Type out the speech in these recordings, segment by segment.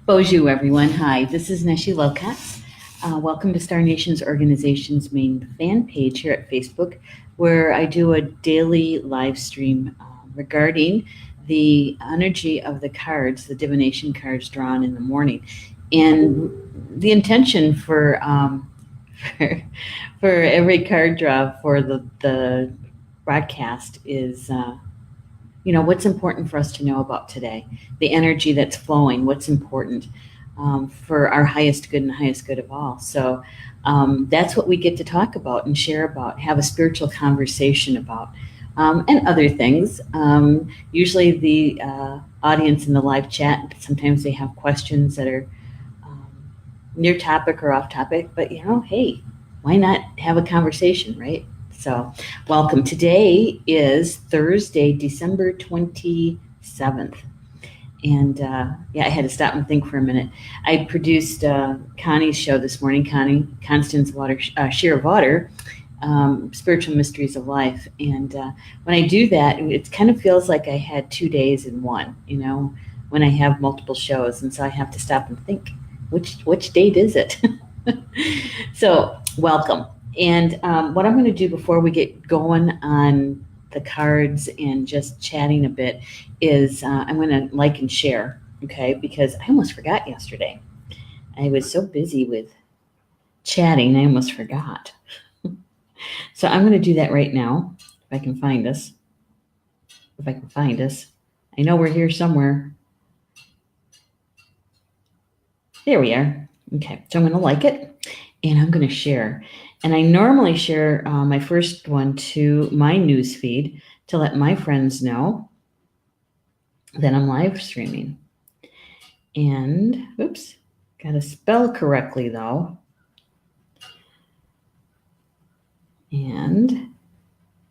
Bonjour, everyone. Hi, this is Neshi Lokotz. Welcome to Star Nations Organization's main fan page here at Facebook, where I do a daily live stream regarding the energy of the cards, the divination cards drawn in the morning. And the intention for for every card draw for the broadcast is what's important for us to know about today, the energy that's flowing, what's important for our highest good and highest good of all. So that's what we get to talk about and share about, have a spiritual conversation about, and other things. Usually the audience in the live chat, sometimes they have questions that are near topic or off topic, but hey, why not have a conversation, right? So, welcome. Today is Thursday, December 27th. And I had to stop and think for a minute. I produced Connie's show this morning, Constance Share of Water, Spiritual Mysteries of Life. And when I do that, it kind of feels like I had 2 days in one, when I have multiple shows. And so I have to stop and think, which date is it? So, welcome. And what I'm going to do before we get going on the cards and just chatting a bit is I'm going to like and share, okay? Because I almost forgot yesterday. I was so busy with chatting, I almost forgot. So I'm going to do that right now, if I can find us. I know we're here somewhere. There we are. Okay, so I'm going to like it, and I'm going to share. And I normally share my first one to my news feed to let my friends know that I'm live streaming. And, oops, got to spell correctly though. And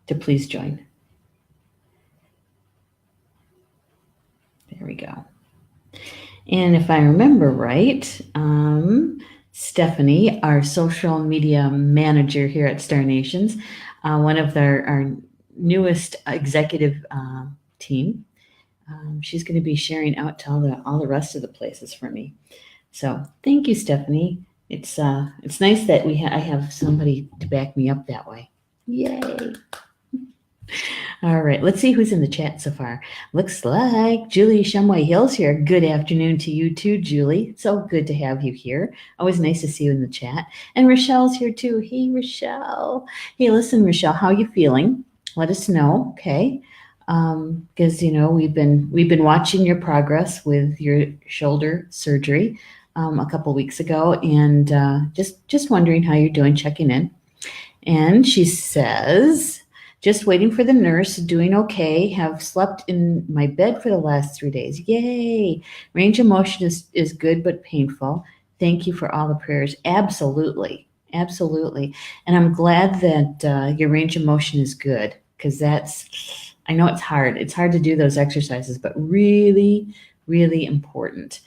to please join. There we go. And if I remember right, Stephanie, our social media manager here at Star Nations, one of our newest executive team, she's going to be sharing out to all the rest of the places for me. So thank you, Stephanie. It's nice that I have somebody to back me up that way. Yay! All right, let's see who's in the chat so far. Looks like Julie Shumway Hill's here. Good afternoon to you too, Julie. So good to have you here. Always nice to see you in the chat. And Rochelle's here too. Hey, Rochelle. Hey, listen, Rochelle, how you feeling? Let us know, okay? Because we've been watching your progress with your shoulder surgery a couple weeks ago, and just wondering how you're doing, checking in. And she says, just waiting for the nurse, doing okay, have slept in my bed for the last 3 days. Yay! Range of motion is good but painful. Thank you for all the prayers. Absolutely. And I'm glad that your range of motion is good, because I know it's hard. It's hard to do those exercises, but really, really important.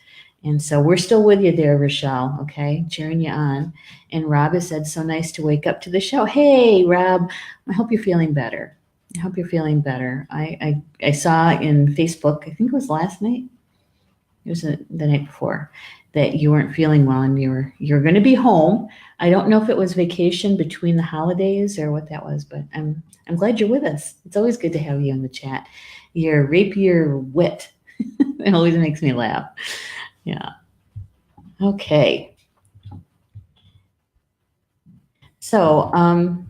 And so we're still with you there, Rochelle, okay? Cheering you on. And Rob has said, so nice to wake up to the show. Hey, Rob, I hope you're feeling better. I saw in Facebook, I think it was last night, it was the night before, that you weren't feeling well and you're going to be home. I don't know if it was vacation between the holidays or what that was, but I'm glad you're with us. It's always good to have you in the chat. Your rapier wit. It always makes me laugh. Yeah. Okay. So, one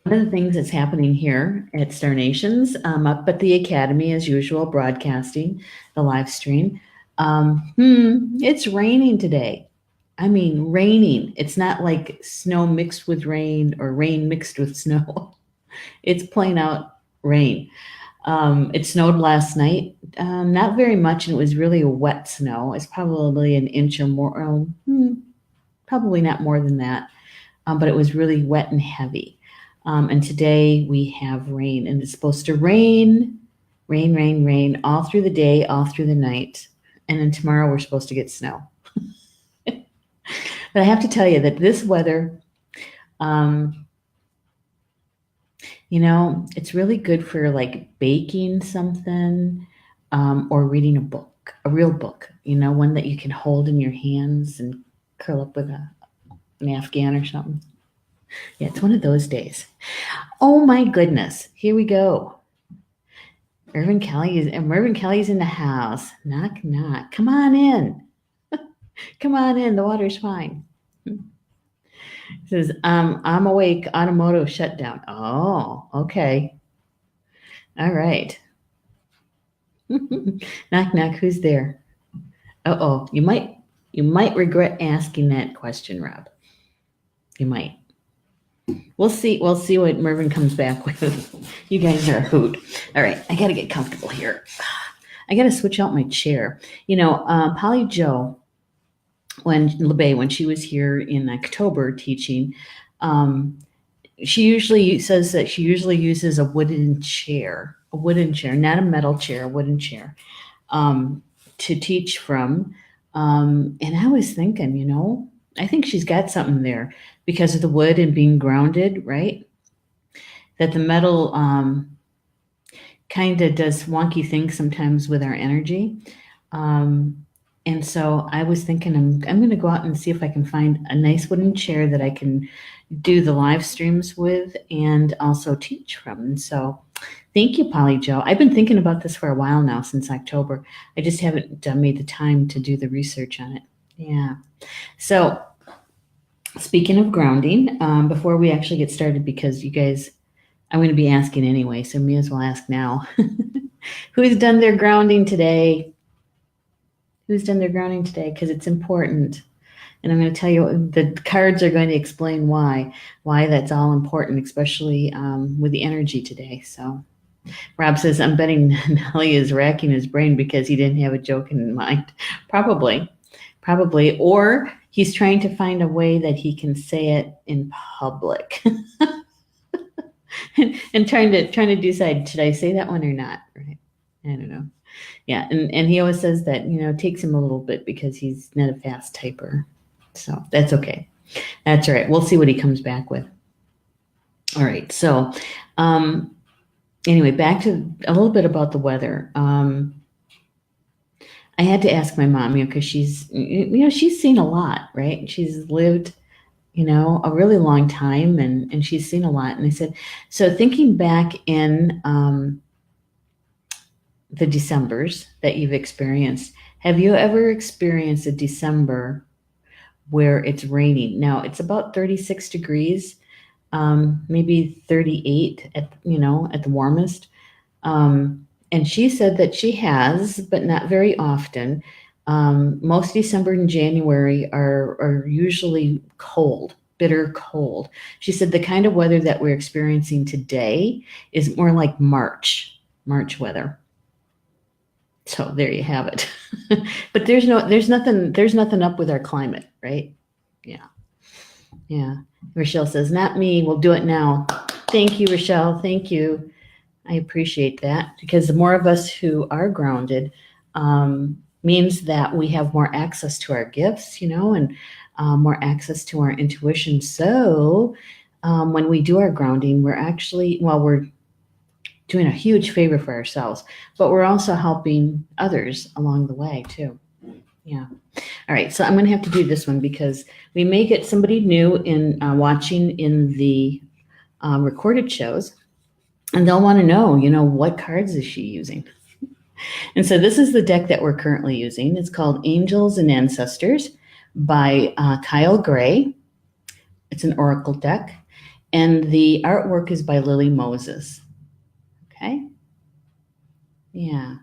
of the things that's happening here at Star Nations, up at the Academy, as usual, broadcasting the live stream. It's raining today. I mean, raining. It's not like snow mixed with rain or rain mixed with snow. It's plain out rain. It snowed last night, not very much, and it was really a wet snow. It's probably an inch or more, probably not more than that, but it was really wet and heavy. And today we have rain, and it's supposed to rain all through the day, all through the night, and then tomorrow we're supposed to get snow. But I have to tell you that this weather, it's really good for like baking something or reading a book. a real book, one that you can hold in your hands and curl up with an Afghan or something. Yeah, it's one of those days. Oh my goodness, here we go. Mervyn Kelly's in the house. Knock, knock. Come on in. Come on in. The water's fine. It says, I'm awake. Automotive shutdown. Oh, okay. All right. Knock, knock. Who's there? Uh-oh. You might regret asking that question, Rob. You might. We'll see what Mervyn comes back with. You guys are a hoot. All right, I got to get comfortable here. I got to switch out my chair. Polly Jo, when she was here in October teaching, she usually says that she usually uses a wooden chair, not a metal chair, a wooden chair, to teach from. And I was thinking, I think she's got something there because of the wood and being grounded, right? That the metal kind of does wonky things sometimes with our energy. And so I was thinking I'm going to go out and see if I can find a nice wooden chair that I can do the live streams with and also teach from. And so thank you, Polly Jo. I've been thinking about this for a while now, since October. I just haven't made the time to do the research on it. Yeah. So speaking of grounding, before we actually get started, because you guys, I'm going to be asking anyway, so may as well ask now. Who's done their grounding today? Because it's important. And I'm going to tell you, the cards are going to explain why that's all important, especially with the energy today. So Rob says, I'm betting Nelly is racking his brain because he didn't have a joke in mind. Probably. Or he's trying to find a way that he can say it in public. and trying to decide, should I say that one or not? Right? I don't know. Yeah, and he always says that, it takes him a little bit because he's not a fast typer. So that's okay. That's all right. We'll see what he comes back with. All right. So anyway, back to a little bit about the weather. I had to ask my mom, because she's seen a lot, right? She's lived, a really long time and she's seen a lot. And I said, so thinking back in the Decembers that you've experienced, have you ever experienced a December where it's raining? Now it's about 36 degrees, maybe 38 at the warmest. And she said that she has, but not very often. Most December and January are usually cold, bitter cold. She said the kind of weather that we're experiencing today is more like March weather. So there you have it. But there's nothing up with our climate, right? Yeah. Rochelle says, not me. We'll do it now. Thank you, Rochelle. Thank you. I appreciate that, because the more of us who are grounded means that we have more access to our gifts, and more access to our intuition. So when we do our grounding, we're doing a huge favor for ourselves, but we're also helping others along the way too. Yeah. All right. So I'm going to have to do this one because we may get somebody new in watching in the recorded shows, and they'll want to know, what cards is she using? And so this is the deck that we're currently using. It's called Angels and Ancestors by Kyle Gray. It's an oracle deck, and the artwork is by Lily Moses. Okay. Yeah.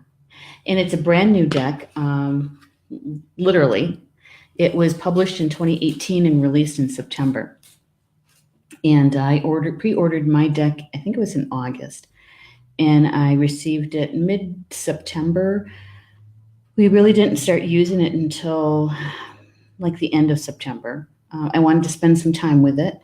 And it's a brand new deck. Literally, it was published in 2018 and released in September. And I pre-ordered my deck, I think it was in August, and I received it mid-September. We really didn't start using it until like the end of September. I wanted to spend some time with it.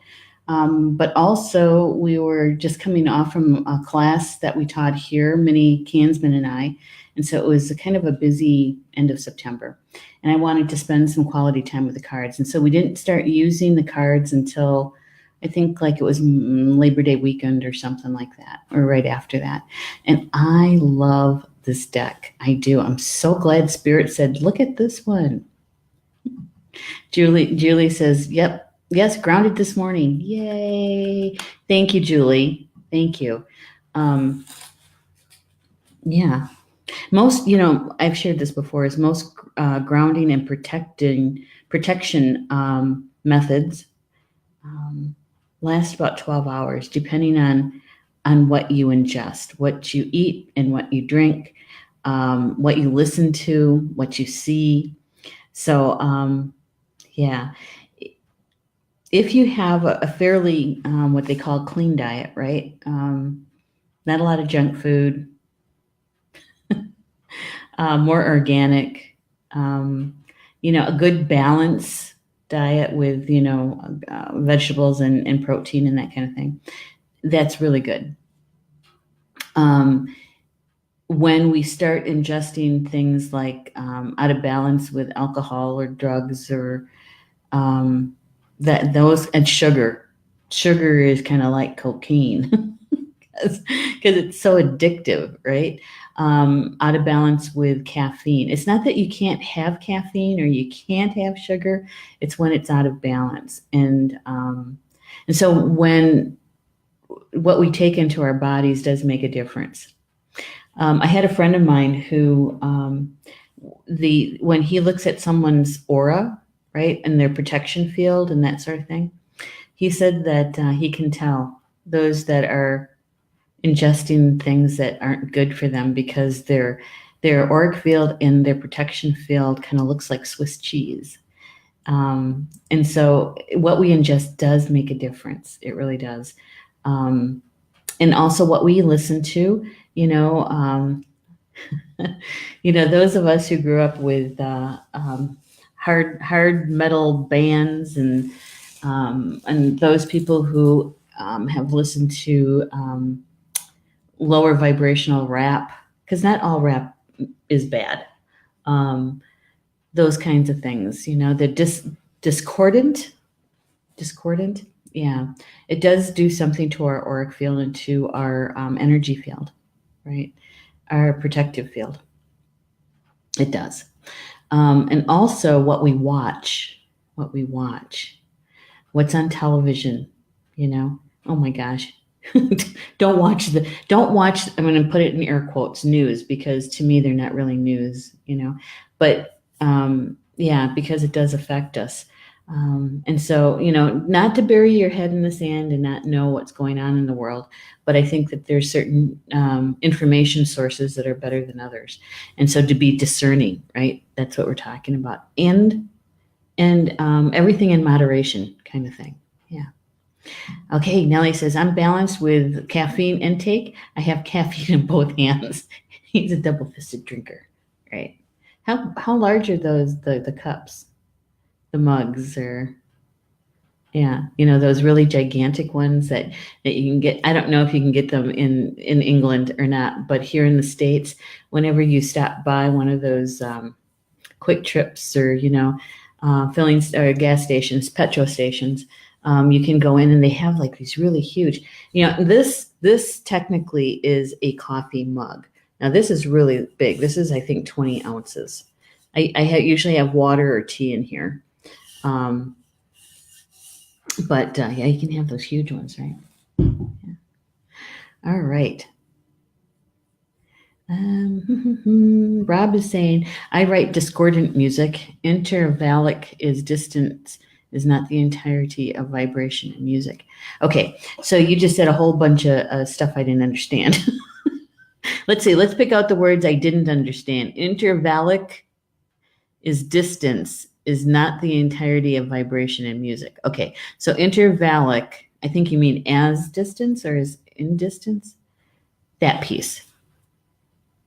But also we were just coming off from a class that we taught here, Minnie Kansman and I. And so it was kind of a busy end of September. And I wanted to spend some quality time with the cards. And so we didn't start using the cards until I think like it was Labor Day weekend or something like that, or right after that. And I love this deck. I do. I'm so glad Spirit said, look at this one. Julie says, yep, yes, grounded this morning. Yay. Thank you, Julie. Thank you. Yeah. Most, I've shared this before, is most grounding and protection methods last about 12 hours, depending on what you ingest, what you eat and what you drink, what you listen to, what you see. So, yeah. If you have a fairly, what they call clean diet, right? Not a lot of junk food, more organic, a good balance diet with, vegetables and protein and that kind of thing. That's really good. When we start ingesting things like out of balance with alcohol or drugs or those and sugar is kind of like cocaine because it's so addictive, right? Out of balance with caffeine. It's not that you can't have caffeine or you can't have sugar. It's when it's out of balance. And so when what we take into our bodies does make a difference. I had a friend of mine who when he looks at someone's aura, right, and their protection field and that sort of thing, he said that he can tell those that are ingesting things that aren't good for them because their auric field and their protection field kind of looks like Swiss cheese. And so what we ingest does make a difference. It really does. And also what we listen to, those of us who grew up with hard metal bands and those people who have listened to lower vibrational rap, because not all rap is bad. Those kinds of things, the discordant. Yeah, it does do something to our auric field and to our energy field, right? Our protective field. It does. And also what we watch, what's on television, oh my gosh. Don't watch, I'm going to put it in air quotes, news, because to me, they're not really news, but because it does affect us. And so, not to bury your head in the sand and not know what's going on in the world, but I think that there's certain information sources that are better than others. And so to be discerning, right? That's what we're talking about. And everything in moderation kind of thing. Yeah. Okay, Nellie says, I'm balanced with caffeine intake. I have caffeine in both hands. He's a double-fisted drinker, right? How large are those, the cups? The mugs or, yeah, those really gigantic ones that you can get. I don't know if you can get them in England or not, but here in the States, whenever you stop by one of those quick trips or, filling or gas stations, petrol stations, you can go in and they have like these really huge, this technically is a coffee mug. Now this is really big. This is, I think, 20 ounces. I usually have water or tea in here. But you can have those huge ones, right? Yeah. All right. Rob is saying, I write discordant music. Intervallic is distance, is not the entirety of vibration in music. Okay, so you just said a whole bunch of stuff I didn't understand. Let's see, let's pick out the words I didn't understand. Intervallic is distance, is not the entirety of vibration in music. Okay, so intervallic, I think you mean as distance or as in distance? That piece.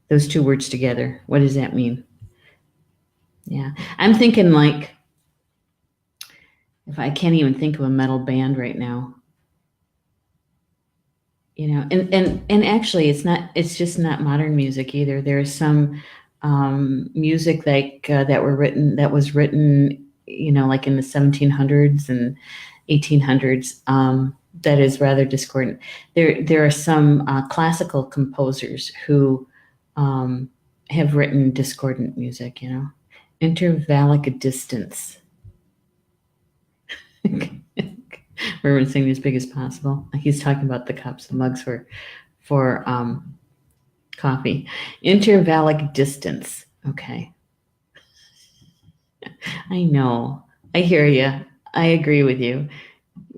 Those two words together. What does that mean? Yeah, I'm thinking like, if I can't even think of a metal band right now. And actually it's just not modern music either. There's some music like that was written, like in the 1700s and 1800s, that is rather discordant. There are some classical composers who have written discordant music, intervallic distance. Referencing as big as possible. He's talking about the cups, the mugs for coffee. Intervallic distance. Okay. I know. I hear you. I agree with you.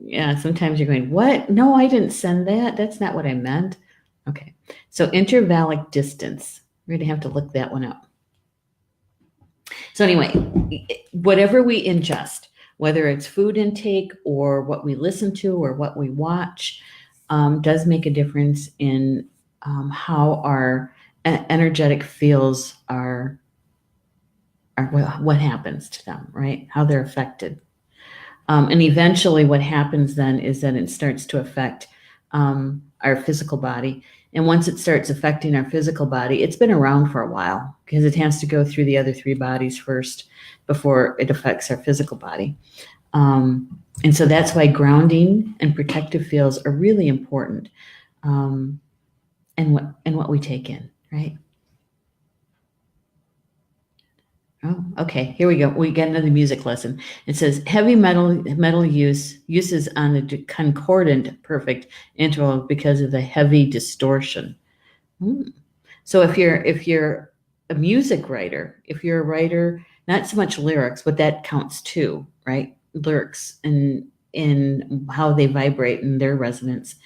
Yeah, sometimes you're going, what? No, I didn't send that. That's not what I meant. Okay. So intervallic distance. We're going to have to look that one up. So anyway, whatever we ingest, whether it's food intake or what we listen to or what we watch, does make a difference in how our energetic fields are what happens to them, right? How they're affected. And eventually what happens then is that it starts to affect our physical body. And once it starts affecting our physical body, it's been around for a while because it has to go through the other three bodies first before it affects our physical body. And so that's why grounding and protective fields are really important, and what we take in, right? Oh, okay. Here we go. We get another music lesson. It says heavy metal uses on the concordant perfect interval because of the heavy distortion. So if you're a music writer, if you're a writer, not so much lyrics, but that counts too, right? Lyrics and in how they vibrate and their resonance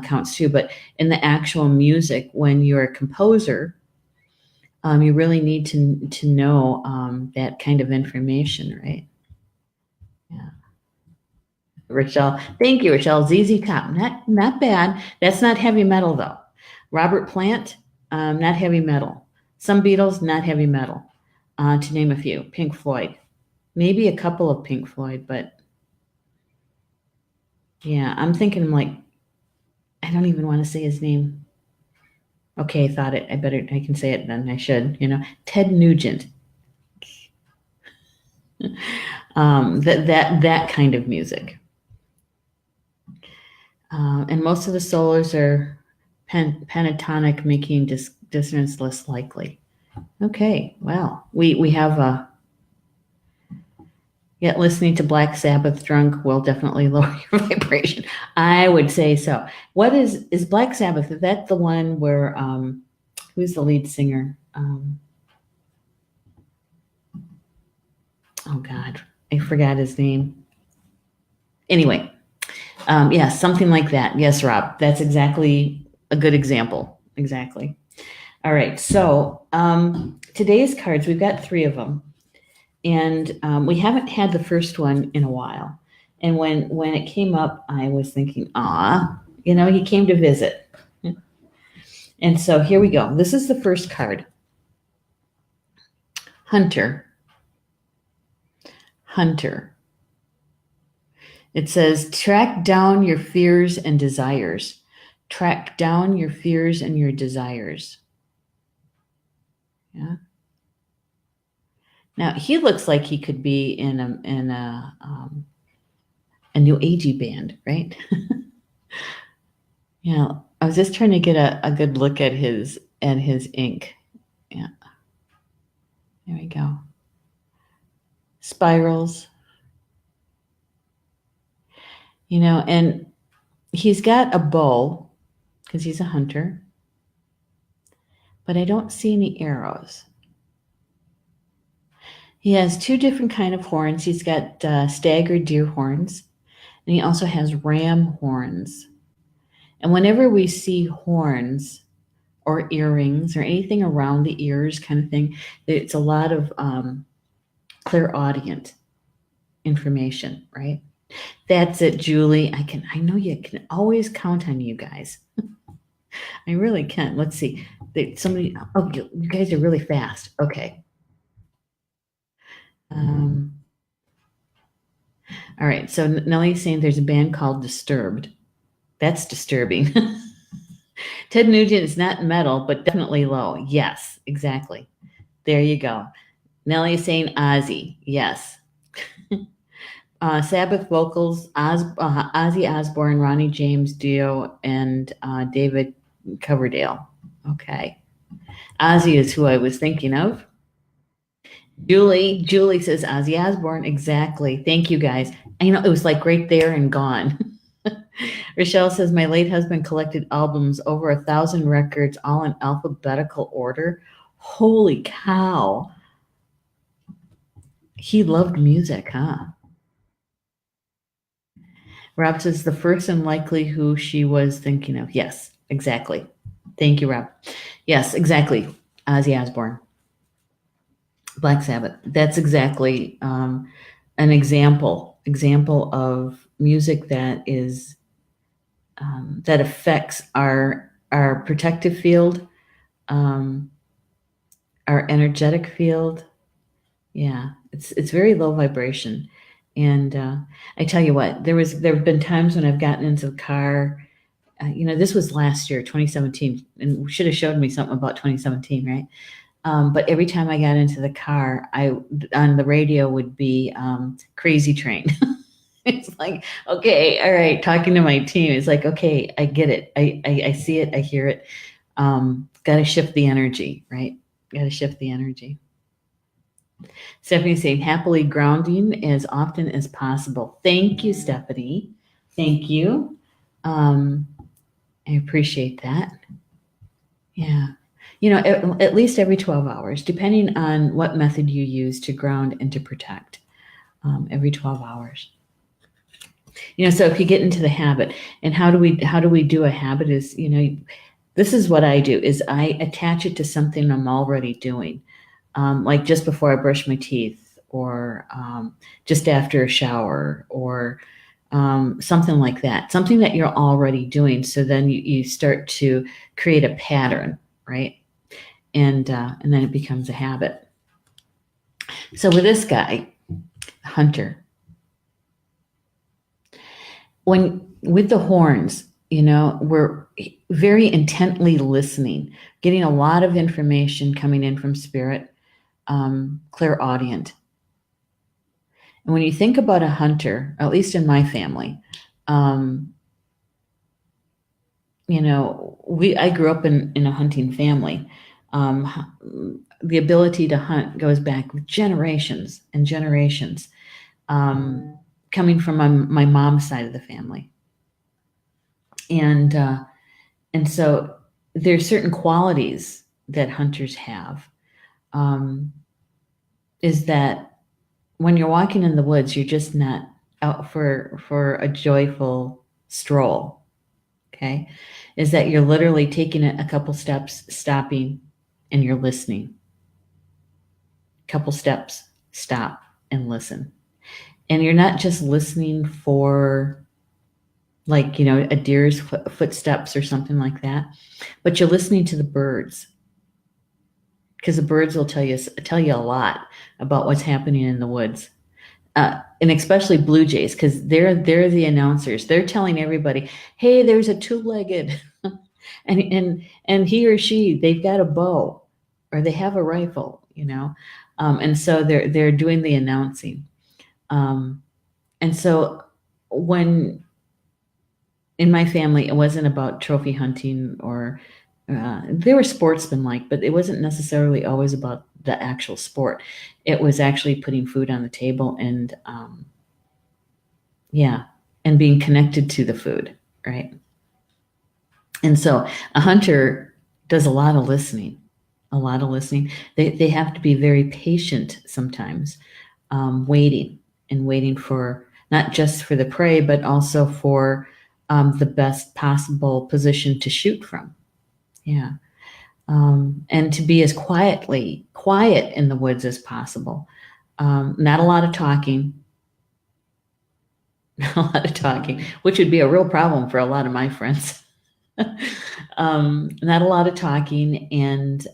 counts too. But in the actual music, when you're a composer, you really need to know that kind of information, right? Yeah. Rochelle, thank you, Rochelle. ZZ Top, not bad. That's not heavy metal though. Robert Plant, not heavy metal. Some Beatles, not heavy metal. To name a few. Pink Floyd, maybe a couple of Pink Floyd, but yeah, I'm thinking like I don't even want to say his name. Okay, thought it. I can say it then. I should. Ted Nugent. That kind of music. And most of the solos are pentatonic, making dissonance less likely. Okay, well, we have yet listening to Black Sabbath drunk will definitely lower your vibration. I would say so. What is Black Sabbath? Is that the one where who's the lead singer? Oh God, I forgot his name. Anyway, yeah, something like that. Yes, Rob, that's exactly a good example. Exactly. All right, so today's cards, we've got 3 of them. And we haven't had the first one in a while. And when it came up, I was thinking, he came to visit. And so here we go. This is the first card. Hunter. Hunter. It says, track down your fears and desires. Track down your fears and your desires. Yeah. Now he looks like he could be in a new agey band, right? Yeah, I was just trying to get a good look at his ink. Yeah, there we go. Spirals, and he's got a bow because he's a hunter, but I don't see any arrows. He has 2 different kind of horns. He's got staggered deer horns, and he also has ram horns. And whenever we see horns or earrings or anything around the ears kind of thing, it's a lot of clairaudient information, right? That's it, Julie. I know you can always count on you guys. I really can. Let's see. You guys are really fast. Okay. All right. So Nellie's saying there's a band called Disturbed. That's disturbing. Ted Nugent is not metal, but definitely low. Yes, exactly. There you go. Nellie is saying Ozzy. Yes. Sabbath vocals, Ozzy Osbourne, Ronnie James Dio, and David Coverdale. Okay. Ozzy is who I was thinking of. Julie says Ozzy Osbourne. Exactly. Thank you guys. It was like right there and gone. Rochelle says my late husband collected albums, over 1,000 records, all in alphabetical order. Holy cow. He loved music, huh? Rob says the first and likely who she was thinking of. Yes, exactly. Thank you, Rob. Yes, exactly. Ozzy Osbourne. Black Sabbath. That's exactly an example of music that is that affects our protective field, um, our energetic field. Yeah, it's very low vibration, and I tell you what, there have been times when I've gotten into the car. This was last year, 2017, and should have showed me something about 2017, right? But every time I got into the car, on the radio would be Crazy Train. It's like, okay, all right, talking to my team. It's like, okay, I get it. I see it. I hear it. Got to shift the energy, right? Got to shift the energy. Stephanie saying, happily grounding as often as possible. Thank you, Stephanie. Thank you. I appreciate that. Yeah. At least every 12 hours, depending on what method you use to ground and to protect, every 12 hours. So if you get into the habit, and how do we do a habit is, this is what I do, is I attach it to something I'm already doing. Like just before I brush my teeth, or just after a shower, or something like that, something that you're already doing. So then you start to create a pattern, right? And then it becomes a habit. So with this guy, Hunter, with the horns, we're very intently listening, getting a lot of information coming in from spirit, clairaudient. And when you think about a hunter, at least in my family, I grew up in a hunting family. The ability to hunt goes back generations and generations, coming from my mom's side of the family. And so there's certain qualities that hunters have, is that when you're walking in the woods, you're just not out for a joyful stroll. Okay. Is that you're literally taking it a couple steps, stopping, and you're listening. Couple steps, stop and listen. And you're not just listening for, like, a deer's footsteps or something like that, but you're listening to the birds, because the birds will tell you a lot about what's happening in the woods, and especially blue jays, because they're the announcers. They're telling everybody, hey, there's a two-legged, and he or she, they've got a bow, or they have a rifle, and so they're doing the announcing, and so when in my family, it wasn't about trophy hunting, or they were sportsmanlike, but it wasn't necessarily always about the actual sport. It was actually putting food on the table, and and being connected to the food, right? And so a hunter does a lot of listening. They have to be very patient sometimes, waiting for, not just for the prey, but also for the best possible position to shoot from. Yeah. And to be as quiet in the woods as possible. Not a lot of talking. Not a lot of talking, which would be a real problem for a lot of my friends. Not a lot of talking, and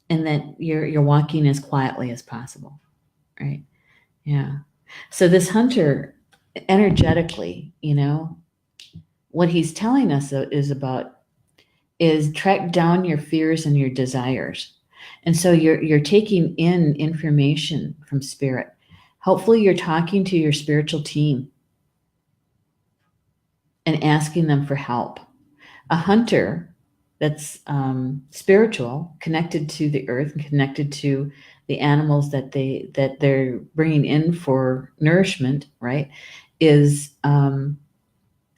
that you're walking as quietly as possible, right? Yeah. So this hunter, energetically, what he's telling us is track down your fears and your desires. And so you're taking in information from spirit. Hopefully you're talking to your spiritual team and asking them for help. A hunter that's spiritual, connected to the earth and connected to the animals that they're bringing in for nourishment, right? Is that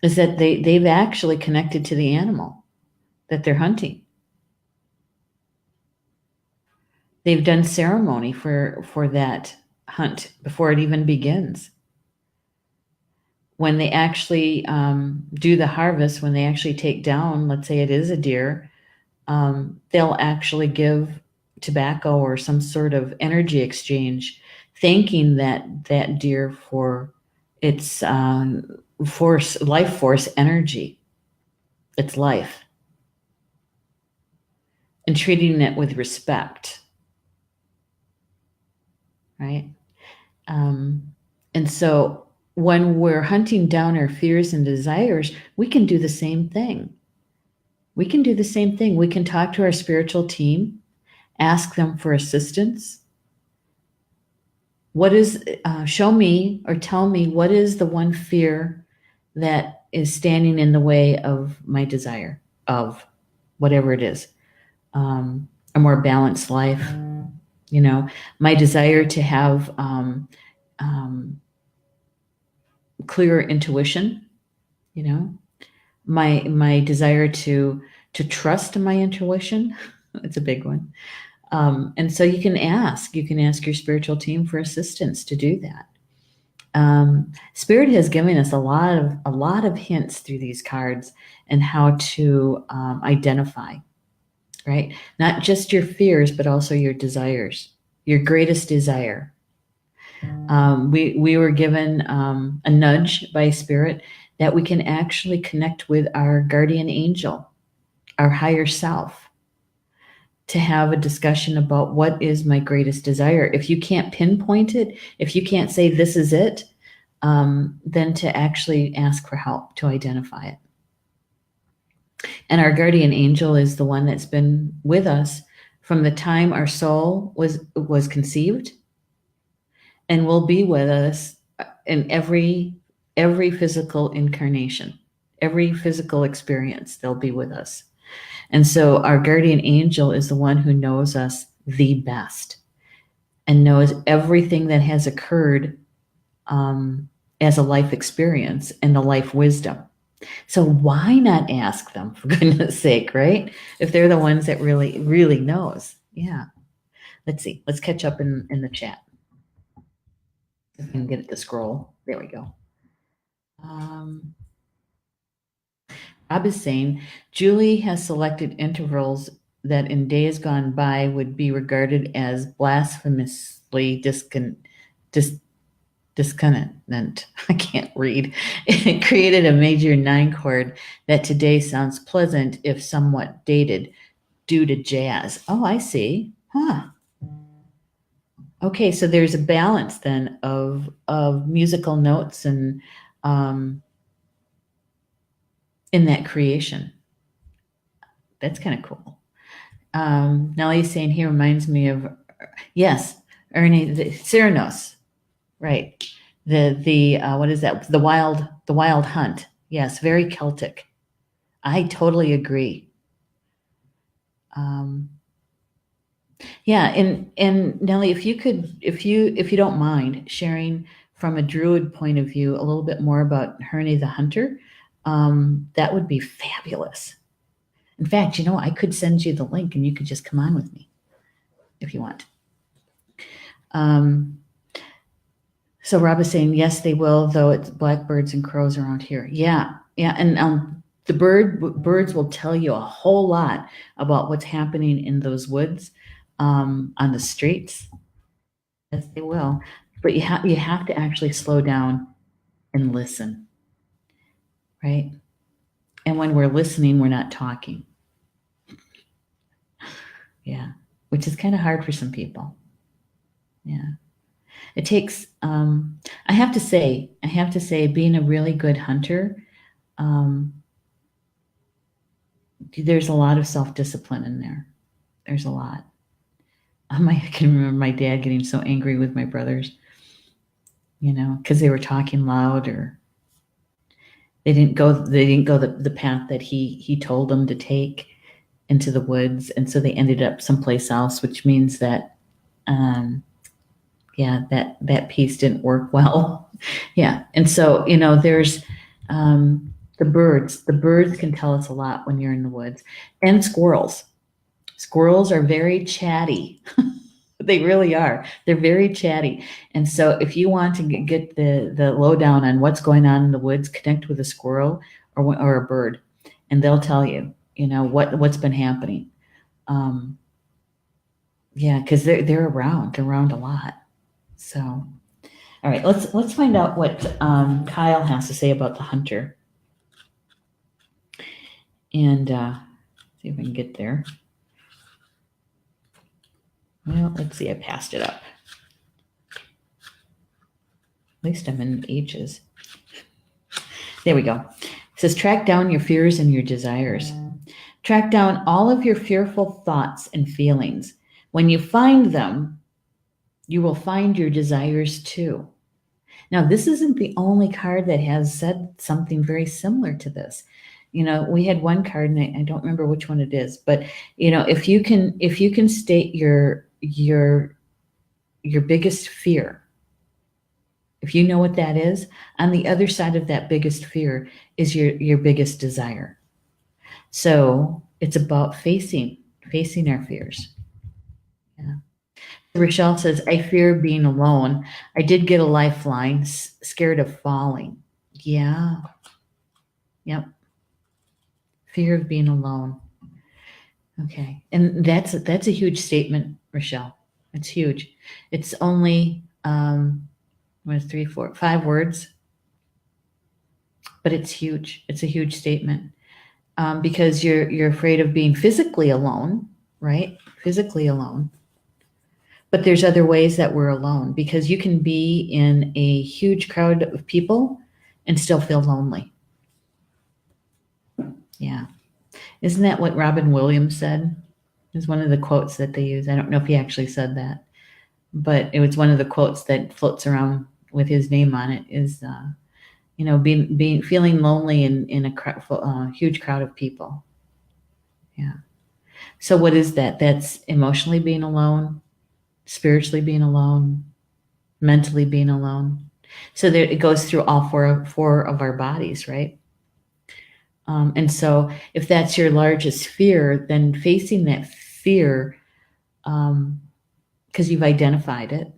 they've actually connected to the animal that they're hunting. They've done ceremony for that hunt before it even begins. When they actually do the harvest, when they actually take down, let's say it is a deer, they'll actually give tobacco or some sort of energy exchange, thanking that deer for its life force energy, its life, and treating it with respect, right? And so when we're hunting down our fears and desires, we can do the same thing. We can do the same thing. We can talk to our spiritual team, ask them for assistance. Show me or tell me what is the one fear that is standing in the way of my desire of whatever it is, a more balanced life, my desire to have clearer intuition, my desire to trust my intuition. It's a big one. And so you can ask your spiritual team for assistance to do that. Spirit has given us a lot of hints through these cards and how to identify, right? Not just your fears, but also your desires, your greatest desire. We were given a nudge by Spirit that we can actually connect with our guardian angel, our higher self, to have a discussion about what is my greatest desire. If you can't pinpoint it, if you can't say this is it, then to actually ask for help to identify it. And our guardian angel is the one that's been with us from the time our soul was conceived, and will be with us in every physical incarnation, every physical experience. They'll be with us. And so our guardian angel is the one who knows us the best and knows everything that has occurred as a life experience and the life wisdom. So why not ask them, for goodness sake, right? If they're the ones that really, really knows. Yeah. Let's see. Let's catch up in the chat. If I can get it to scroll. There we go. Rob is saying, Julie has selected intervals that in days gone by would be regarded as blasphemously disconnant. I can't read. It created a major 9 chord that today sounds pleasant if somewhat dated due to jazz. Oh, I see. Huh. Okay, so there's a balance then of musical notes and in that creation. That's kind of cool. Nellie's saying he reminds me of, yes, Ernie, the Cyrano, right? The what is that? The Wild Hunt. Yes, very Celtic. I totally agree. Yeah, and Nellie, if you don't mind sharing from a Druid point of view a little bit more about Herne the Hunter, that would be fabulous. In fact, I could send you the link and you could just come on with me if you want. So Rob is saying, yes, they will, though it's blackbirds and crows around here. Yeah. And the birds will tell you a whole lot about what's happening in those woods, on the streets. Yes, they will. But you have to actually slow down and listen, right? And when we're listening, we're not talking. Yeah, which is kind of hard for some people. Yeah. It takes, I have to say, being a really good hunter, there's a lot of self-discipline in there. There's a lot. I can remember my dad getting so angry with my brothers, because they were talking loud, or they didn't go the path that he told them to take. into the woods, and so they ended up someplace else, which means that that piece didn't work well. Yeah, and so there's the birds. The birds can tell us a lot when you're in the woods, and squirrels. Squirrels are very chatty. They really are. They're very chatty. And so if you want to get the lowdown on what's going on in the woods, connect with a squirrel or a bird, and they'll tell you, what's been happening. Yeah, because they're around. They're around a lot. So, all right, let's find out what Kyle has to say about the hunter, and see if we can get there. Well, let's see. I passed it up. At least I'm in H's. There we go. It says, track down your fears and your desires. Track down all of your fearful thoughts and feelings. When you find them, you will find your desires too. Now, this isn't the only card that has said something very similar to this. We had one card, and I don't remember which one it is, but if you can state your biggest fear, if you know what that is, on the other side of that biggest fear is your biggest desire. So it's about facing our fears. Yeah. Rochelle says, I fear being alone. I did get a lifeline, scared of falling. Yeah. Yep. Fear of being alone. Okay. And that's a huge statement, Rochelle. It's huge. It's only 3, 4, 5 words, but it's huge. It's a huge statement because you're afraid of being physically alone, right? Physically alone. But there's other ways that we're alone, because you can be in a huge crowd of people and still feel lonely. Yeah. Isn't that what Robin Williams said? It's one of the quotes that they use. I don't know if he actually said that, but it was one of the quotes that floats around with his name on it is, feeling lonely in a huge crowd of people. Yeah. So what is that? That's emotionally being alone, spiritually being alone, mentally being alone. So there, it goes through all four of our bodies, right? And so if that's your largest fear, then facing that fear, because you've identified it,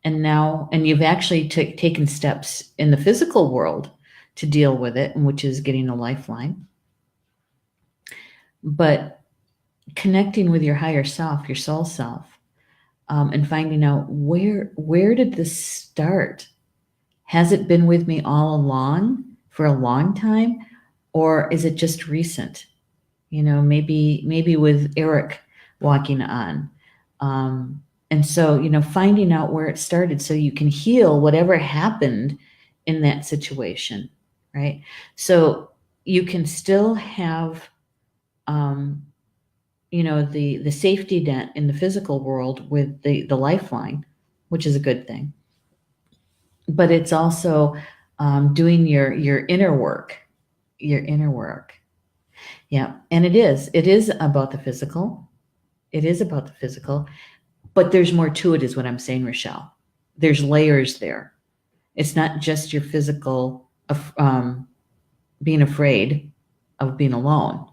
and you've actually taken steps in the physical world to deal with it, which is getting a lifeline. But connecting with your higher self, your soul self, and finding out where did this start? Has it been with me all along for a long time, or is it just recent? Maybe with Eric walking on. And so, finding out where it started so you can heal whatever happened in that situation, right? So you can still have, the safety net in the physical world with the lifeline, which is a good thing. But it's also doing your inner work, Yeah, and it is about the physical. It is about the physical. But there's more to it, is what I'm saying, Rochelle. There's layers there. It's not just your physical being afraid of being alone.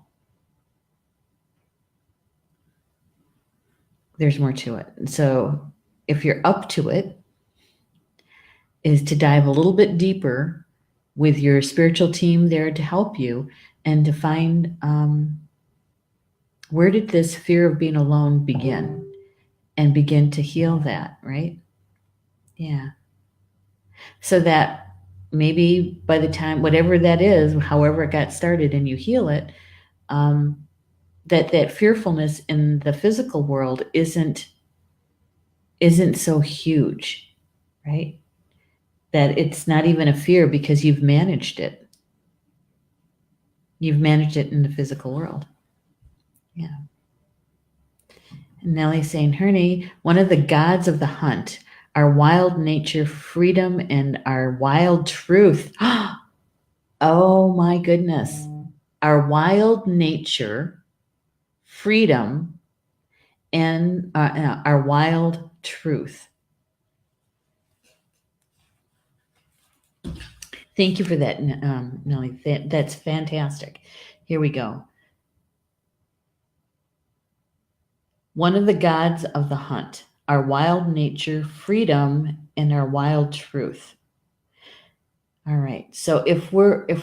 There's more to it. So if you're up to it, is to dive a little bit deeper with your spiritual team there to help you and to find where did this fear of being alone begin, and begin to heal that, right? Yeah. So that maybe by the time, whatever that is, however it got started, and you heal it, that fearfulness in the physical world isn't so huge, right? That it's not even a fear because you've managed it. You've managed it in the physical world. Yeah. And Nellie's saying, Herney, one of the gods of the hunt, our wild nature, freedom, and our wild truth. Oh my goodness. Our wild nature freedom, and our wild truth. Thank you for that, Nellie. That's fantastic. Here we go. One of the gods of the hunt, our wild nature, freedom, and our wild truth. All right. So if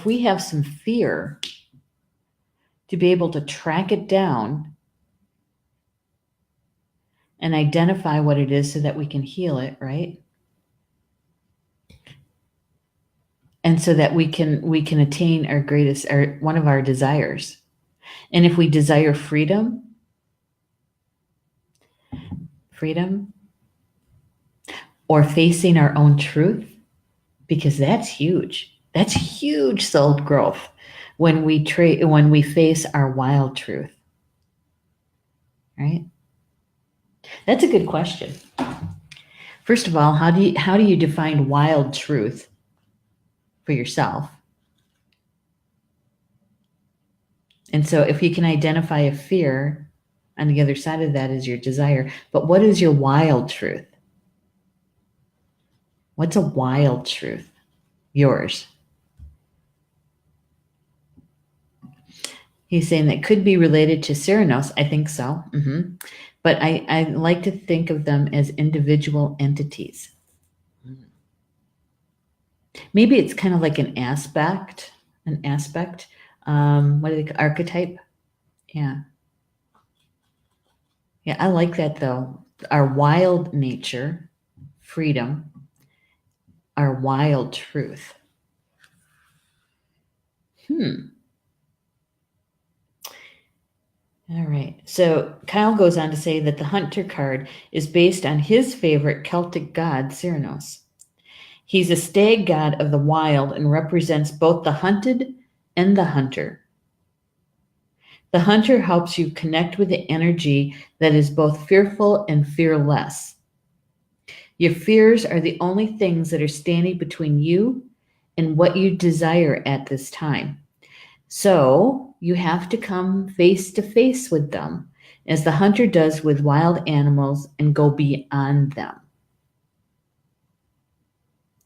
we have some fear, to be able to track it down and identify what it is so that we can heal it, right? And so that we can attain our greatest, or one of our desires. And if we desire freedom, or facing our own truth, because that's huge. That's huge soul growth when we face our wild truth. Right? That's a good question. First of all, how do you define wild truth for yourself? And so if you can identify a fear, on the other side of that is your desire. But what is your wild truth? What's a wild truth? Yours. He's saying that could be related to Ceranos. I think so. But I like to think of them as individual entities. Maybe it's kind of like an aspect. What do they call archetype? Yeah. Yeah, I like that though. Our wild nature, freedom, our wild truth. All right. So Kyle goes on to say that the Hunter card is based on his favorite Celtic god, Ceranos. He's a stag god of the wild and represents both the hunted and the hunter. The hunter helps you connect with the energy that is both fearful and fearless. Your fears are the only things that are standing between you and what you desire at this time. So you have to come face to face with them, as the hunter does with wild animals, and go beyond them.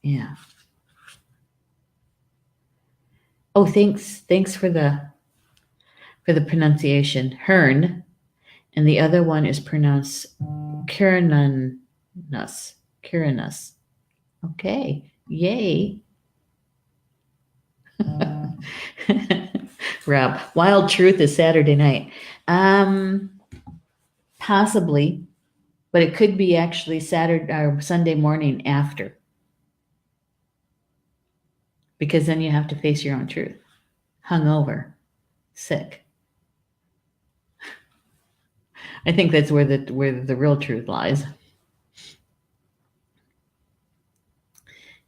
Yeah. Oh, thanks for the pronunciation. Hearn, and the other one is pronounced Kiranus. Okay. Yay. Rob, Wild Truth is Saturday night. Possibly, but it could be actually Saturday or Sunday morning after. Because then you have to face your own truth. Hungover, sick. I think that's where the real truth lies.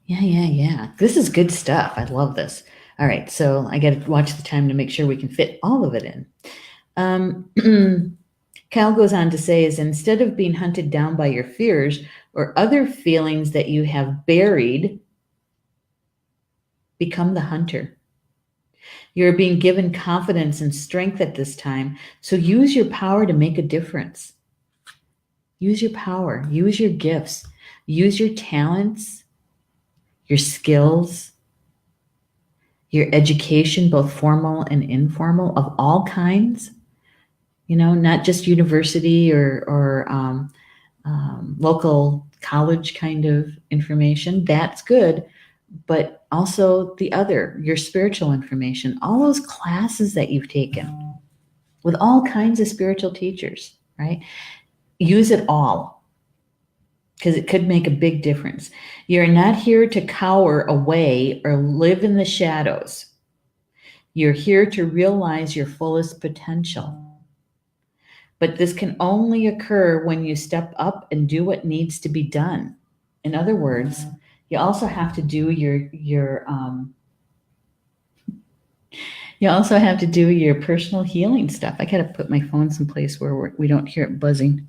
Yeah. This is good stuff. I love this. All right, so I got to watch the time to make sure we can fit all of it in. Cal goes on to say, is instead of being hunted down by your fears or other feelings that you have buried, become the hunter. You're being given confidence and strength at this time, so use your power to make a difference. Use your power, use your gifts, use your talents, your skills, your education, both formal and informal, of all kinds, not just university or local college kind of information. That's good. But also your spiritual information, all those classes that you've taken with all kinds of spiritual teachers, right? Use it all, because it could make a big difference. You're not here to cower away or live in the shadows. You're here to realize your fullest potential. But this can only occur when you step up and do what needs to be done. In other words, you also have to do your personal healing stuff. I got to put my phone someplace where we don't hear it buzzing.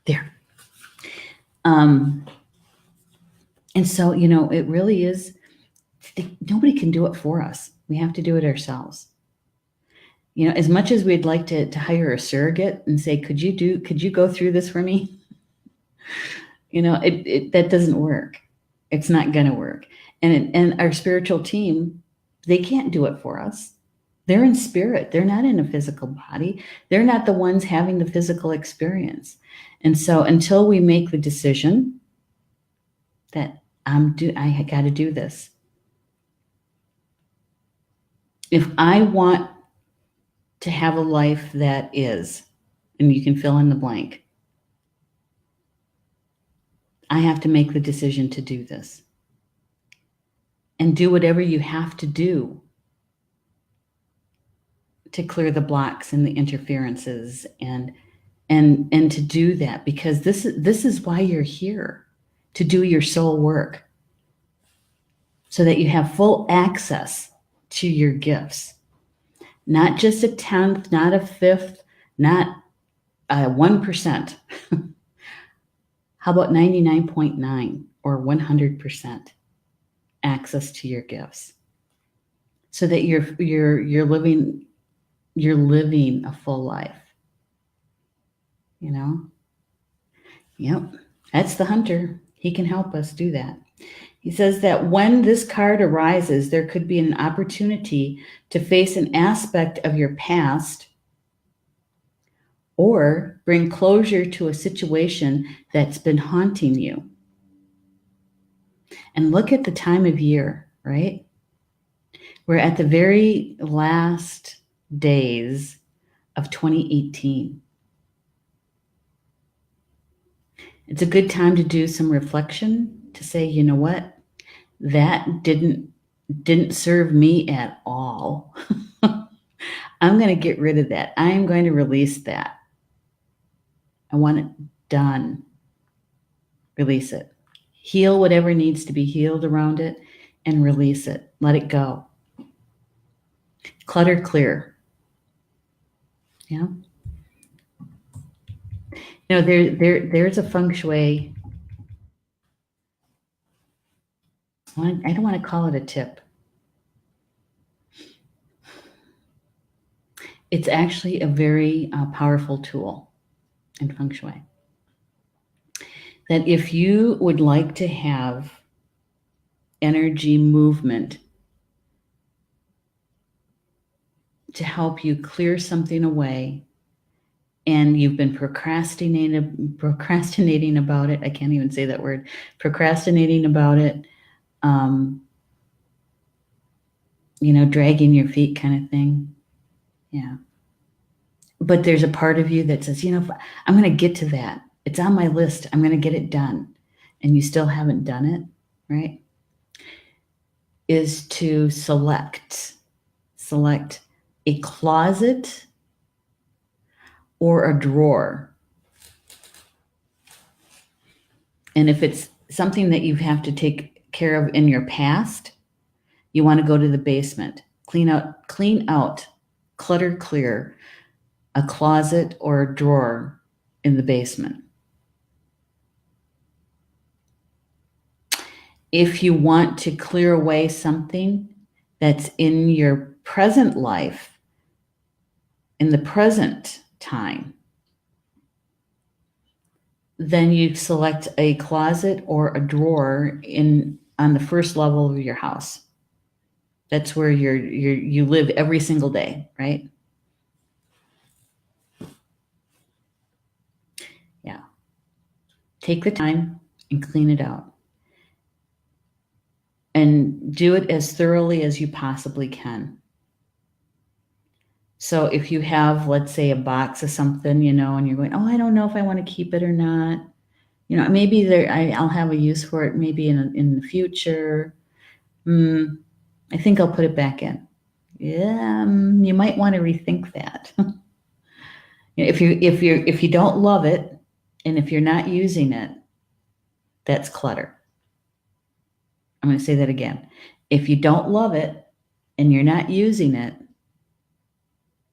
There. And so, it really is, nobody can do it for us. We have to do it ourselves. As much as we'd like to hire a surrogate and say, could you go through this for me? That doesn't work. It's not going to work. And our spiritual team, they can't do it for us. They're in spirit. They're not in a physical body. They're not the ones having the physical experience. And so until we make the decision that I got to do this. If I want to have a life that is, and you can fill in the blank, I have to make the decision to do this. And do whatever you have to do to clear the blocks and the interferences and to do that, because this is why you're here, to do your soul work, so that you have full access to your gifts. Not just a 10th, not a 5th, not 1%. How about 99.9 or 100% access to your gifts, so that you're living a full life. Yep, that's the hunter. He can help us do that. He says that when this card arises, there could be an opportunity to face an aspect of your past or bring closure to a situation that's been haunting you. And look at the time of year, right? We're at the very last days of 2018. It's a good time to do some reflection, to say, you know what? That didn't serve me at all. I'm going to get rid of that. I am going to release that. I want it done. Release it. Heal whatever needs to be healed around it and release it. Let it go. Clutter clear. Yeah. There's a feng shui. I don't want to call it a tip. It's actually a very powerful tool in feng shui. That if you would like to have energy movement to help you clear something away, and you've been procrastinating about it, I can't even say that word, procrastinating about it, dragging your feet kind of thing. Yeah. But there's a part of you that says, I'm going to get to that. It's on my list. I'm going to get it done. And you still haven't done it, right? Is to select a closet or a drawer. And if it's something that you have to take care of in your past, you want to go to the basement, clean out, clutter clear a closet or a drawer in the basement. If you want to clear away something that's in your present life, in the present time, then you select a closet or a drawer on the first level of your house. That's where you live every single day, right? Yeah. Take the time and clean it out. And do it as thoroughly as you possibly can. So if you have, let's say, a box of something, and you're going, I don't know if I want to keep it or not. Maybe I'll have a use for it maybe in the future. I think I'll put it back in. Yeah, you might want to rethink that. If you don't love it, and if you're not using it, that's clutter. I'm going to say that again. If you don't love it and you're not using it,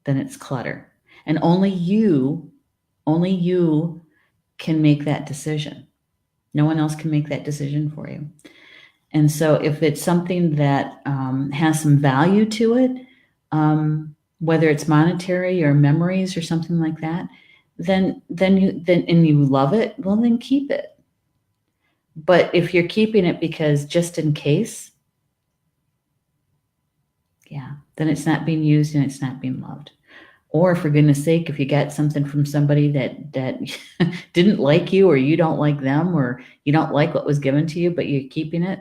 then it's clutter. And only you can make that decision. No one else can make that decision for you. And so if it's something that has some value to it, whether it's monetary or memories or something like that, then you love it, well, then keep it. But if you're keeping it because just in case, yeah, then it's not being used and it's not being loved. Or for goodness sake, if you got something from somebody that didn't like you, or you don't like them, or you don't like what was given to you, but you're keeping it,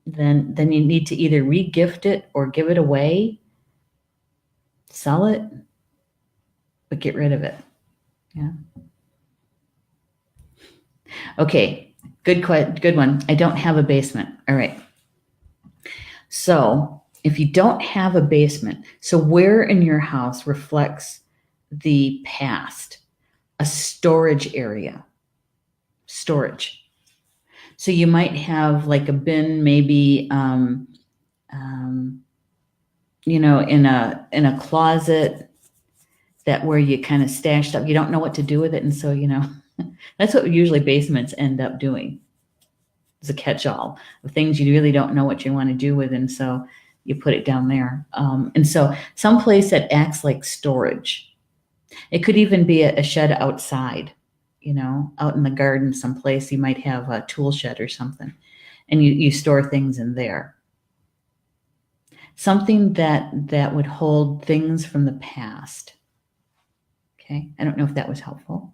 then you need to either re-gift it or give it away, sell it, but get rid of it. Yeah. Okay. Good one. I don't have a basement. All right. So if you don't have a basement, so where in your house reflects the past? A storage area. Storage. So you might have like a bin, maybe, in a closet, that where you kind of stash stuff. You don't know what to do with it, and so that's what usually basements end up doing. It's a catch-all of things you really don't know what you want to do with, and so you put it down there. And so someplace that acts like storage. It could even be a shed outside, out in the garden someplace. You might have a tool shed or something, and you store things in there. Something that would hold things from the past. Okay, I don't know if that was helpful.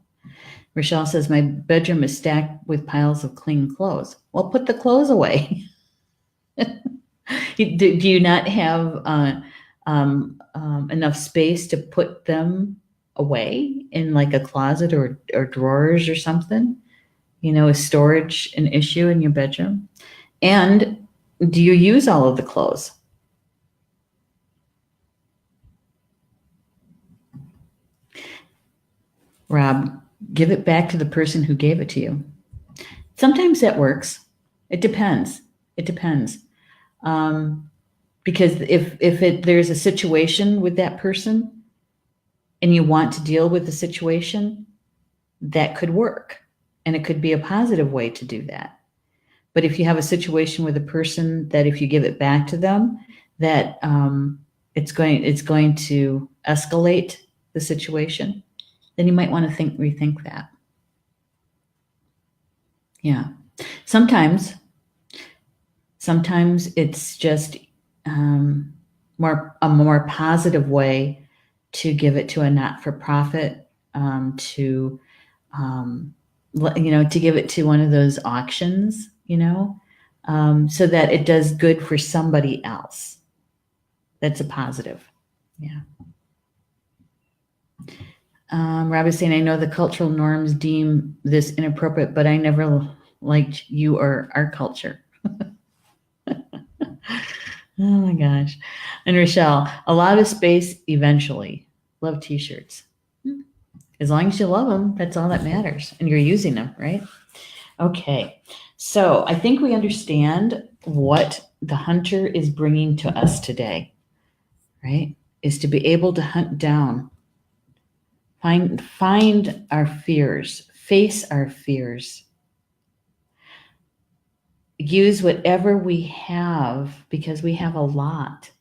Rochelle says, my bedroom is stacked with piles of clean clothes. Well, put the clothes away. Do you not have enough space to put them away in like a closet or drawers or something? Is storage an issue in your bedroom? And do you use all of the clothes? Rob, give it back to the person who gave it to you. Sometimes that works. It depends. Because if there's a situation with that person and you want to deal with the situation, that could work. And it could be a positive way to do that. But if you have a situation with a person that if you give it back to them, that it's going to escalate the situation, then you might want to rethink that. Yeah. Sometimes it's just a more positive way to give it to a not-for-profit, to give it to one of those auctions, so that it does good for somebody else. That's a positive. Yeah. Rob is saying, I know the cultural norms deem this inappropriate, but I never liked you or our culture. Oh my gosh. And Rochelle, a lot of space eventually. Love t-shirts. As long as you love them, that's all that matters. And you're using them, right? Okay. So I think we understand what the hunter is bringing to us today, right? Is to be able to hunt down, find our fears, face our fears, use whatever we have, because we have a lot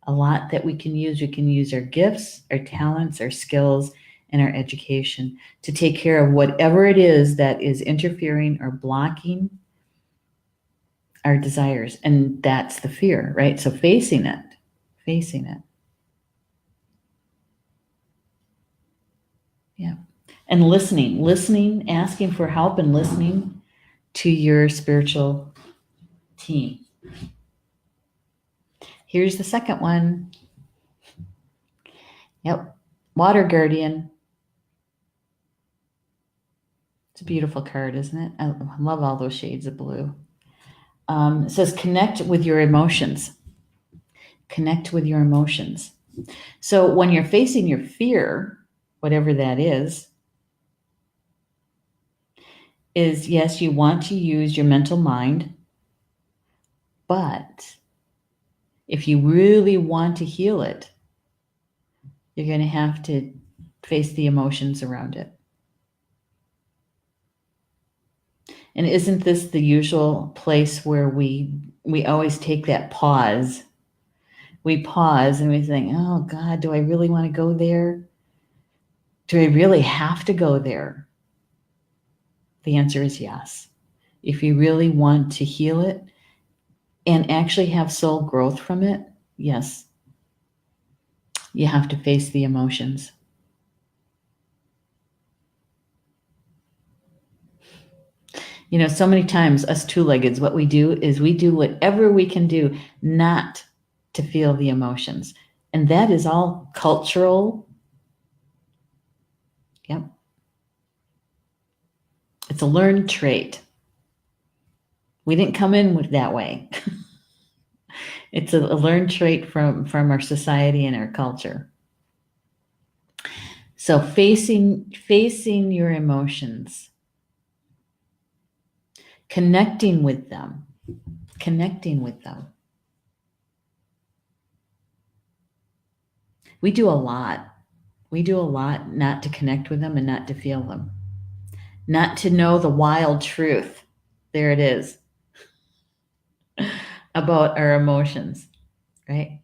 that we can use. We can use our gifts, our talents, our skills, and our education to take care of whatever it is that is interfering or blocking our desires. And that's the fear, right? So facing it. Yeah. And listening, asking for help and listening to your spiritual team. Here's the second one. Yep. Water Guardian. It's a beautiful card, isn't it? I love all those shades of blue. It says connect with your emotions. Connect with your emotions. So when you're facing your fear, whatever that is yes, you want to use your mental mind, but if you really want to heal it, you're going to have to face the emotions around it. And isn't this the usual place where we always take that pause we pause and we think, oh God, do I really want to go there? Do I really have to go there? The answer is yes. If you really want to heal it and actually have soul growth from it, yes, you have to face the emotions. You know, so many times us two-leggeds, what we do is we do whatever we can do not to feel the emotions. And that is all cultural. Yep. It's a learned trait. We didn't come in with that way. It's a learned trait from our society and our culture. So facing your emotions, connecting with them. We do a lot. We do a lot not to connect with them and not to feel them, not to know the wild truth. There it is about our emotions, right?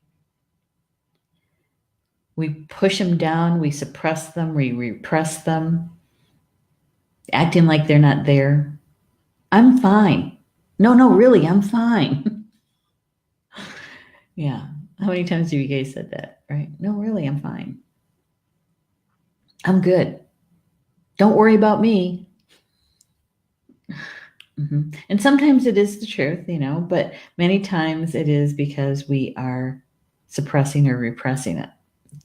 We push them down, we suppress them, we repress them, acting like they're not there. I'm fine. No, really, I'm fine. Yeah. How many times have you guys said that, right? No, really, I'm fine. I'm good. Don't worry about me. Mm-hmm. And sometimes it is the truth, you know, but many times it is because we are suppressing or repressing it,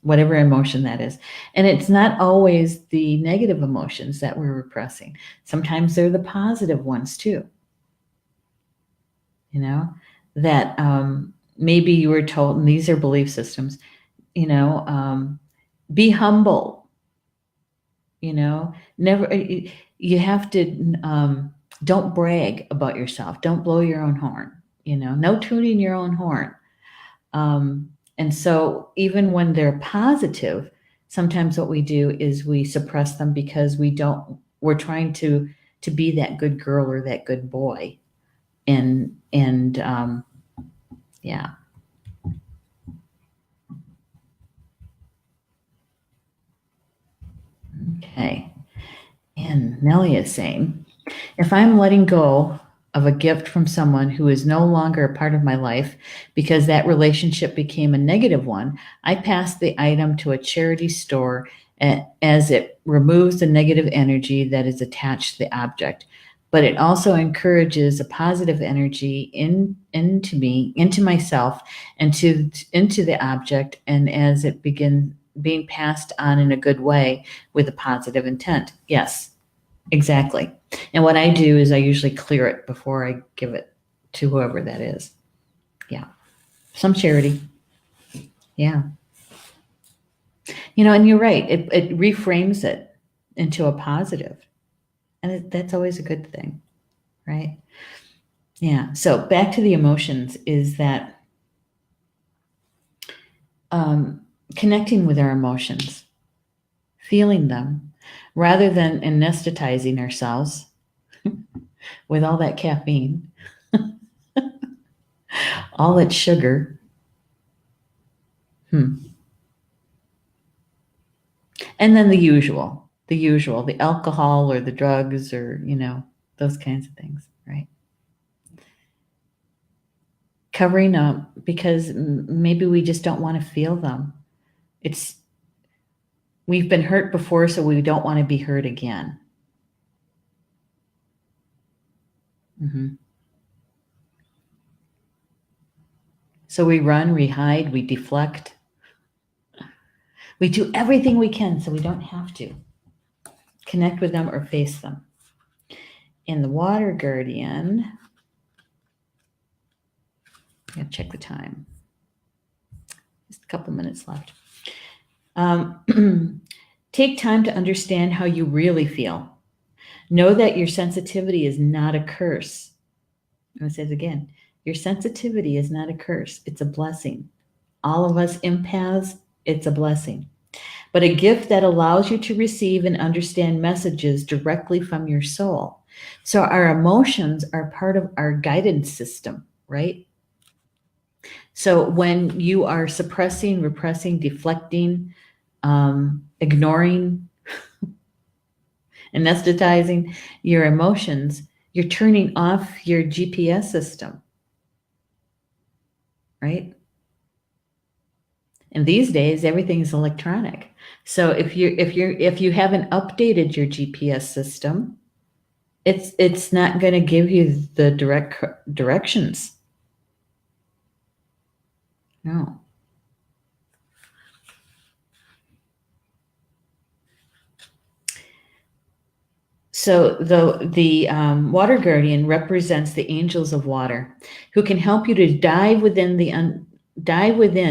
whatever emotion that is. And it's not always the negative emotions that we're repressing. Sometimes they're the positive ones too. You know, that maybe you were told, and these are belief systems, you know, be humble, you know, never, you have to, don't brag about yourself. Don't blow your own horn, you know, no tooting your own horn. And so even when they're positive, sometimes what we do is we suppress them because we're trying to be that good girl or that good boy. And yeah. Okay. And Nellie is saying, if I'm letting go of a gift from someone who is no longer a part of my life because that relationship became a negative one, I pass the item to a charity store as it removes the negative energy that is attached to the object. But it also encourages a positive energy into me, into myself, and into the object, and as it begins being passed on in a good way with a positive intent. Yes, exactly. And what I do is I usually clear it before I give it to whoever that is. Yeah. Some charity. Yeah. You know, and you're right. It reframes it into a positive. And that's always a good thing, right? Yeah. So back to the emotions is that connecting with our emotions, feeling them, rather than anesthetizing ourselves with all that caffeine, all that sugar. And then the alcohol or the drugs or, you know, those kinds of things, right? Covering up because maybe we just don't want to feel them. We've been hurt before, so we don't want to be hurt again. Mm-hmm. So we run, we hide, we deflect. We do everything we can so we don't have to connect with them or face them. In the Water Guardian, I gotta check the time. Just a couple minutes left. Take time to understand how you really feel. Know that your sensitivity is not a curse. I'm going to say it again. Your sensitivity is not a curse. It's a blessing. All of us empaths, it's a blessing. But a gift that allows you to receive and understand messages directly from your soul. So our emotions are part of our guidance system, right? So when you are suppressing, repressing, deflecting, ignoring, anesthetizing your emotions, you're turning off your GPS system, right? And these days, everything is electronic. So if you haven't updated your GPS system, it's not going to give you the directions. No. So the water guardian represents the angels of water, who can help you to dive within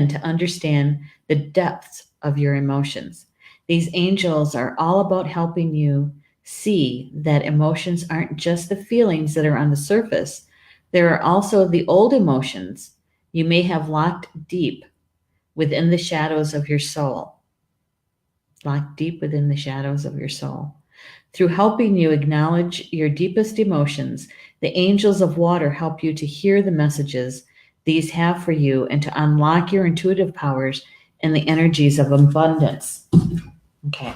to understand the depths of your emotions. These angels are all about helping you see that emotions aren't just the feelings that are on the surface. There are also the old emotions you may have locked deep within the shadows of your soul. Locked deep within the shadows of your soul. Through helping you acknowledge your deepest emotions, the angels of water help you to hear the messages these have for you and to unlock your intuitive powers and the energies of abundance. Okay,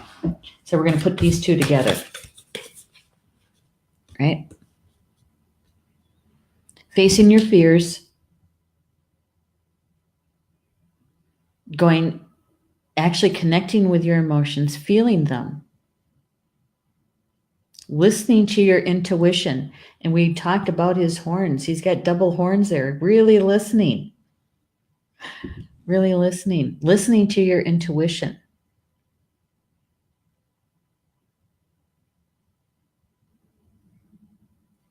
so we're going to put these two together, right? Facing your fears, actually connecting with your emotions, feeling them, listening to your intuition. And we talked about his horns. He's got double horns there. Really listening to your intuition.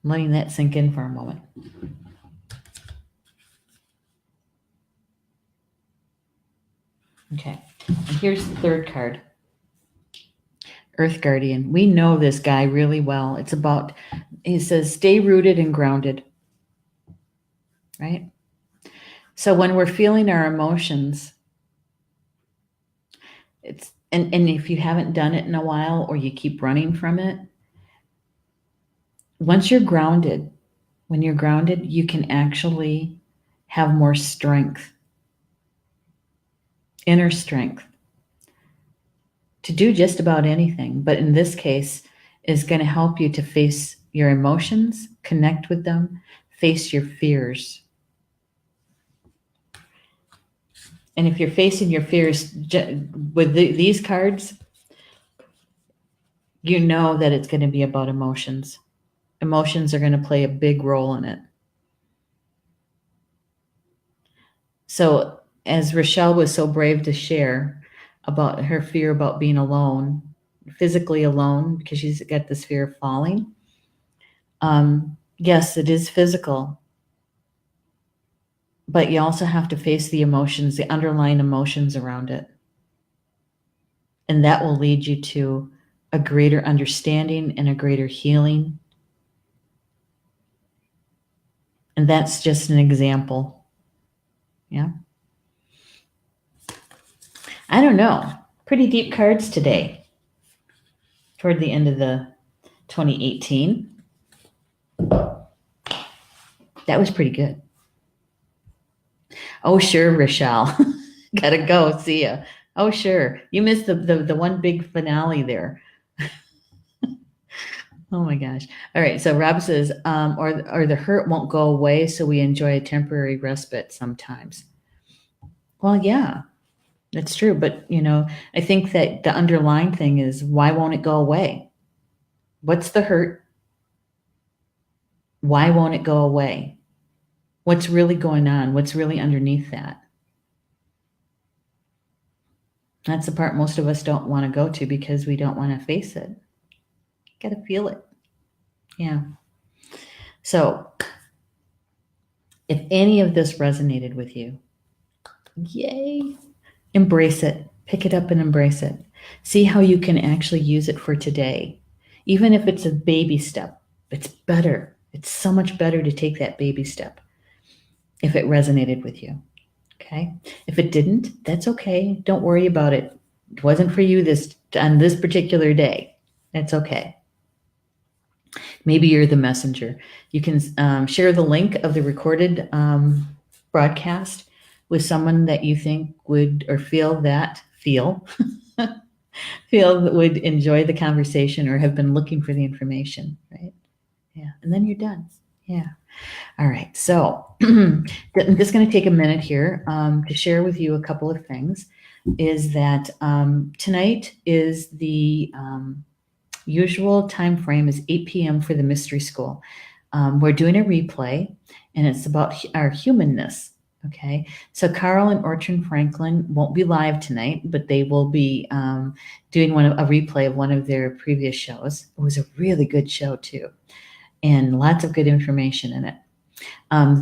Letting that sink in for a moment. Okay, and here's the third card. Earth Guardian. We know this guy really well. He says, stay rooted and grounded, right? So when we're feeling our emotions, and if you haven't done it in a while or you keep running from it, when you're grounded, you can actually have more strength, inner strength, to do just about anything. But in this case, is going to help you to face your emotions, connect with them, face your fears. And if you're facing your fears with these cards, you know that it's going to be about emotions. Emotions are going to play a big role in it. So as Rochelle was so brave to share about her fear about being alone, physically alone, because she's got this fear of falling. Yes, it is physical, but you also have to face the emotions, the underlying emotions around it. And that will lead you to a greater understanding and a greater healing. And that's just an example. Yeah. I don't know. Pretty deep cards today. Toward the end of the 2018. That was pretty good. Oh, sure, Rochelle. Gotta go. See ya. Oh, sure. You missed the one big finale there. Oh my gosh. All right. So Rob says, or the hurt won't go away, so we enjoy a temporary respite sometimes. Well, yeah, that's true. But I think that the underlying thing is, why won't it go away? What's the hurt? Why won't it go away? What's really going on? What's really underneath that? That's the part most of us don't want to go to because we don't want to face it. Got to feel it. Yeah. So if any of this resonated with you, yay, embrace it. Pick it up and embrace it. See how you can actually use it for today. Even if it's a baby step, it's better. It's so much better to take that baby step if it resonated with you. Okay. If it didn't, that's okay. Don't worry about it. It wasn't for you on this particular day. That's okay. Maybe you're the messenger. You can share the link of the recorded broadcast with someone that you think would, or feel that would enjoy the conversation or have been looking for the information, right? Yeah, and then you're done. Yeah. All right. So I'm just going to take a minute here to share with you a couple of things. Is that tonight is the usual time frame is 8 p.m. for the mystery school. We're doing a replay, and it's about our humanness. Okay, so Carl and Orchard Franklin won't be live tonight, but they will be doing a replay of one of their previous shows. It was a really good show too, and lots of good information in it.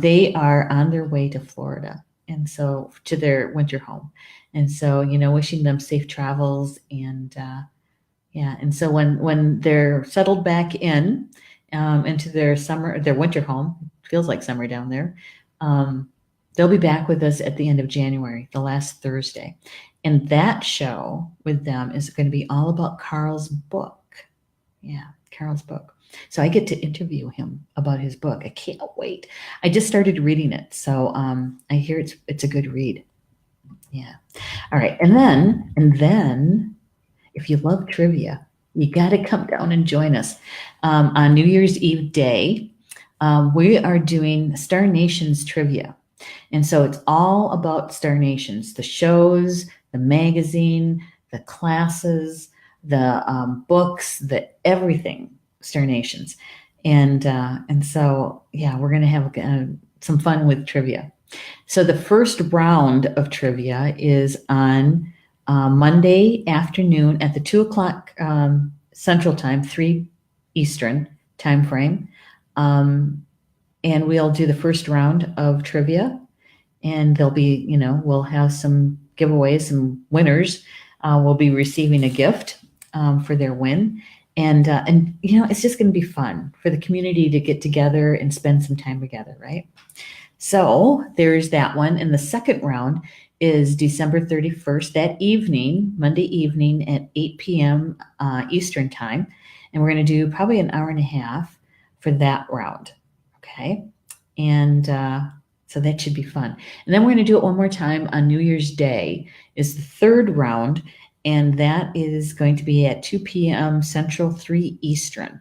They are on their way to Florida, and so to their winter home, and so wishing them safe travels, and yeah, and so when they're settled back into their winter home, feels like summer down there. They'll be back with us at the end of January, the last Thursday. And that show with them is going to be all about Carl's book. Yeah, Carl's book. So I get to interview him about his book. I can't wait. I just started reading it, so I hear it's a good read. Yeah. All right. And then if you love trivia, you got to come down and join us on New Year's Eve day. We are doing Star Nations trivia. And so it's all about Star Nations, the shows, the magazine, the classes, the books, the everything Star Nations. And so, yeah, we're going to have some fun with trivia. So the first round of trivia is on Monday afternoon at the 2 o'clock Central Time, 3 Eastern time frame. And we'll do the first round of trivia, and there'll be, we'll have some giveaways, some winners. We'll be receiving a gift for their win. And it's just going to be fun for the community to get together and spend some time together, right? So there's that one. And the second round is December 31st, that evening, Monday evening at 8 p.m. Eastern time. And we're going to do probably an hour and a half for that round. Okay. And so that should be fun. And then we're going to do it one more time on New Year's Day is the third round. And that is going to be at 2 p.m. Central, 3 Eastern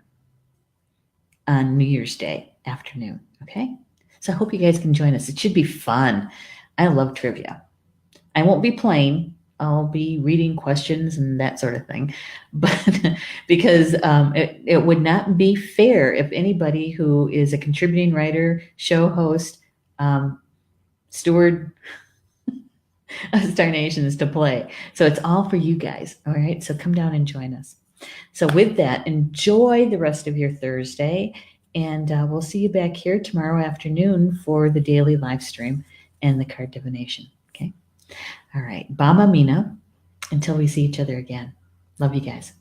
on New Year's Day afternoon. Okay. So I hope you guys can join us. It should be fun. I love trivia. I won't be playing. I'll be reading questions and that sort of thing, but because it would not be fair if anybody who is a contributing writer, show host, steward of Star Nations to play. So it's all for you guys. All right. So come down and join us. So with that, enjoy the rest of your Thursday, and we'll see you back here tomorrow afternoon for the daily live stream and the card divination. Okay. All right. Bama Mina, until we see each other again. Love you guys.